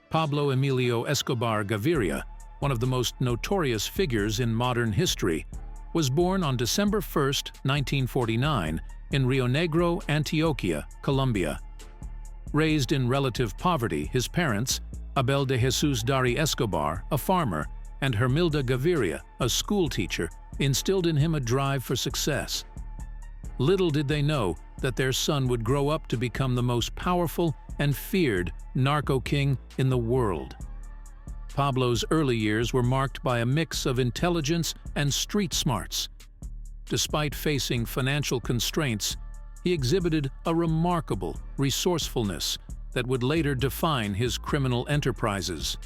Pablo Emilio Escobar Gaviria, one of the most notorious figures in modern history, was born on December 1, 1949, in Rio Negro, Antioquia, Colombia. Raised in relative poverty, his parents, Abel de Jesus Dari Escobar, a farmer, and Hermilda Gaviria, a schoolteacher, instilled in him a drive for success. Little did they know that their son would grow up to become the most powerful and feared narco-king in the world. Pablo's early years were marked by a mix of intelligence and street smarts. Despite facing financial constraints, he exhibited a remarkable resourcefulness that would later define his criminal enterprises.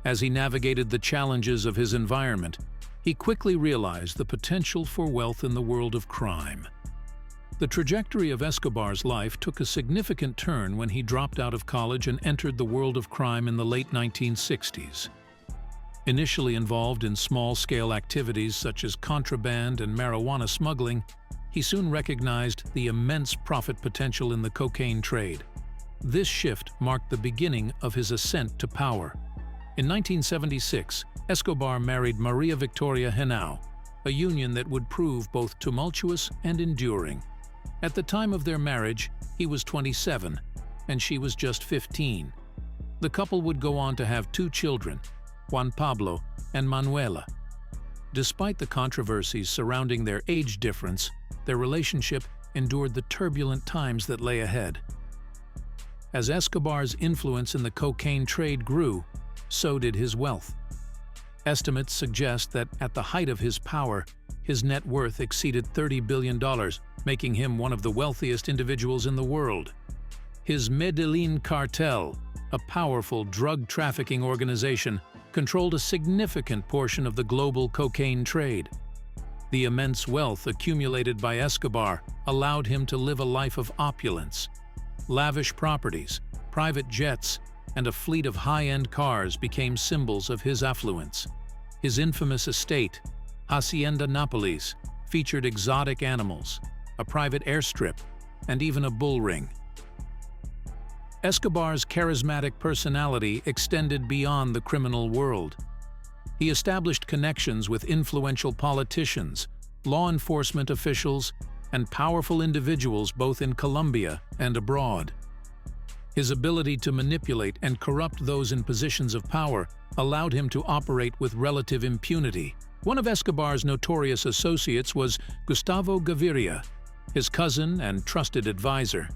As he navigated the challenges of his environment, he quickly realized the potential for wealth in the world of crime. The trajectory of Escobar's life took a significant turn when he dropped out of college and entered the world of crime in the late 1960s. Initially involved in small-scale activities such as contraband and marijuana smuggling, he soon recognized the immense profit potential in the cocaine trade. This shift marked the beginning of his ascent to power. In 1976, Escobar married Maria Victoria Henao, a union that would prove both tumultuous and enduring. At the time of their marriage, he was 27, and she was just 15. The couple would go on to have 2 children, Juan Pablo and Manuela. Despite the controversies surrounding their age difference, their relationship endured the turbulent times that lay ahead. As Escobar's influence in the cocaine trade grew, so did his wealth. Estimates suggest that at the height of his power, his net worth exceeded $30 billion, making him one of the wealthiest individuals in the world. His Medellin cartel, a powerful drug trafficking organization, controlled a significant portion of the global cocaine trade. The immense wealth accumulated by Escobar allowed him to live a life of opulence. Lavish properties, private jets, and a fleet of high-end cars became symbols of his affluence. His infamous estate, Hacienda Nápoles, featured exotic animals, a private airstrip, and even a bull ring. Escobar's charismatic personality extended beyond the criminal world. He established connections with influential politicians, law enforcement officials, and powerful individuals both in Colombia and abroad. His ability to manipulate and corrupt those in positions of power allowed him to operate with relative impunity. One of Escobar's notorious associates was Gustavo Gaviria, his cousin and trusted advisor.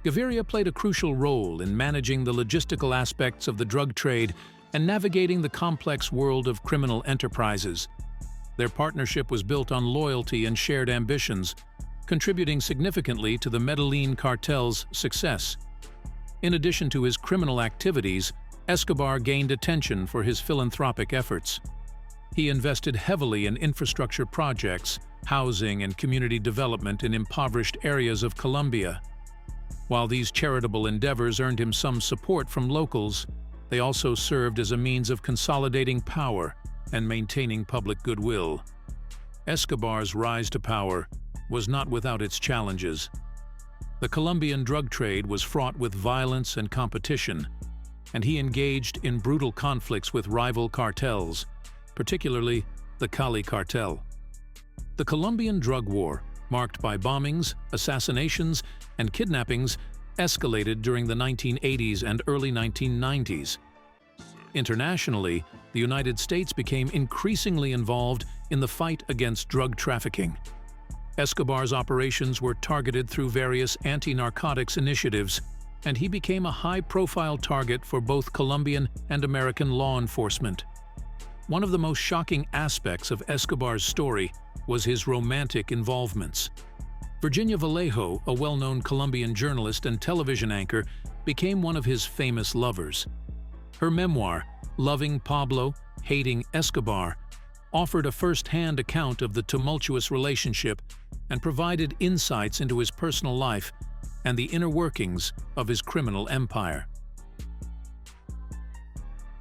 Gaviria played a crucial role in managing the logistical aspects of the drug trade and navigating the complex world of criminal enterprises. Their partnership was built on loyalty and shared ambitions, contributing significantly to the Medellin cartel's success. In addition to his criminal activities, Escobar gained attention for his philanthropic efforts. He invested heavily in infrastructure projects, housing, and community development in impoverished areas of Colombia. While these charitable endeavors earned him some support from locals, they also served as a means of consolidating power and maintaining public goodwill. Escobar's rise to power was not without its challenges. The Colombian drug trade was fraught with violence and competition, and he engaged in brutal conflicts with rival cartels, particularly the Cali cartel. The Colombian drug war, marked by bombings, assassinations, and kidnappings, escalated during the 1980s and early 1990s. Internationally, the United States became increasingly involved in the fight against drug trafficking. Escobar's operations were targeted through various anti-narcotics initiatives, and he became a high-profile target for both Colombian and American law enforcement. One of the most shocking aspects of Escobar's story was his romantic involvements. Virginia Vallejo, a well-known Colombian journalist and television anchor, became one of his famous lovers. Her memoir, Loving Pablo, Hating Escobar, offered a first-hand account of the tumultuous relationship and provided insights into his personal life and the inner workings of his criminal empire.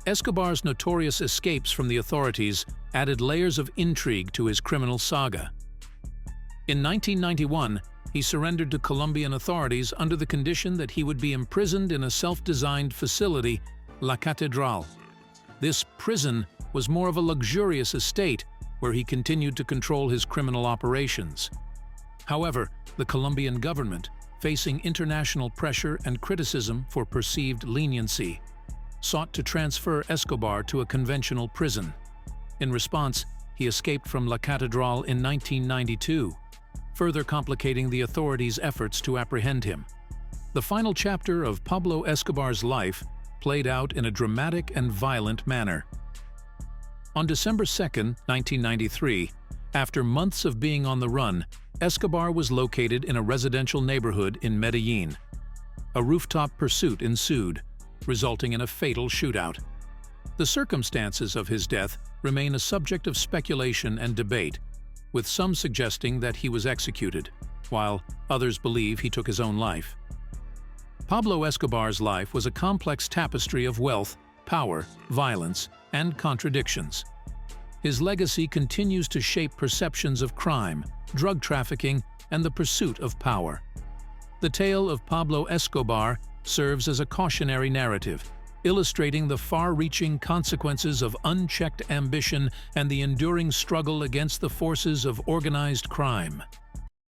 Escobar's notorious escapes from the authorities added layers of intrigue to his criminal saga. In 1991, he surrendered to Colombian authorities under the condition that he would be imprisoned in a self-designed facility La Catedral. This prison was more of a luxurious estate where he continued to control his criminal operations. However, the Colombian government, facing international pressure and criticism for perceived leniency, sought to transfer Escobar to a conventional prison. In response, he escaped from La Catedral in 1992, further complicating the authorities' efforts to apprehend him. The final chapter of Pablo Escobar's life played out in a dramatic and violent manner. On December 2, 1993, after months of being on the run, Escobar was located in a residential neighborhood in Medellin. A rooftop pursuit ensued, resulting in a fatal shootout. The circumstances of his death remain a subject of speculation and debate, with some suggesting that he was executed, while others believe he took his own life. Pablo Escobar's life was a complex tapestry of wealth, power, violence, and contradictions. His legacy continues to shape perceptions of crime, drug trafficking, and the pursuit of power. The tale of Pablo Escobar serves as a cautionary narrative, illustrating the far-reaching consequences of unchecked ambition and the enduring struggle against the forces of organized crime.